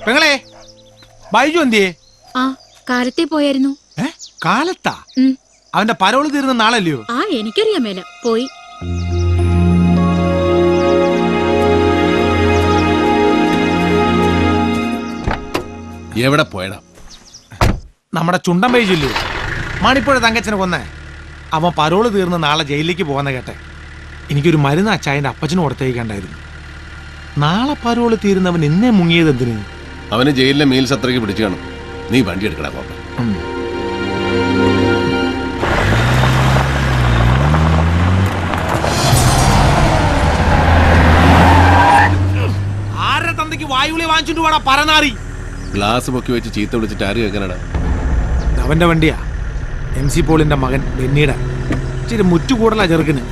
പെങ്ങളെ, ബൈജു എന്തിയേ? ആ, കാലത്തെ പോയായിരുന്നു. കാലത്താ? അവന്റെ പരോള് തീരുന്ന നാളല്ലയോ? ആ, എനിക്കറിയാൻ മേല. പോയി. എവിടെ പോയടാ? നമ്മുടെ ചുണ്ടൻ ബൈജുല്ലേ, മണിപ്പുഴ തങ്കച്ചനെ കൊന്നേ. അവൻ പരോള് തീർന്ന് നാളെ ജയിലിലേക്ക് പോകുന്ന കേട്ടെ. എനിക്കൊരു മരുന്ന് അച്ചായന്റെ അപ്പച്ചന് കൊടുത്തേക്കണ്ടായിരുന്നു. നാളെ പരോള് തീരുന്നവൻ ഇന്നേ മുങ്ങിയത് എന്തിന്? അവന് ജയിലിലെ മീൽ സത്രയ്ക്ക് പിടിച്ചു കാണും. നീ വണ്ടി എടുക്കടാ പോപ്പ. ആരുടെ തന്തയ്ക്ക് വായുവിളി വാങ്ങിച്ചിട്ട് വേണം പരനാറി? ഗ്ലാസ് പൊക്കി വെച്ച് ചീത്ത വിളിച്ചിട്ട് ആര് കേൾക്കാനടാ? അവന്റെ വണ്ടിയാ, MC പോളിന്റെ മകൻ ബെന്നിയുടെ. ഇച്ചിരി മുറ്റുകൂടലാ ചെറുക്കിന്.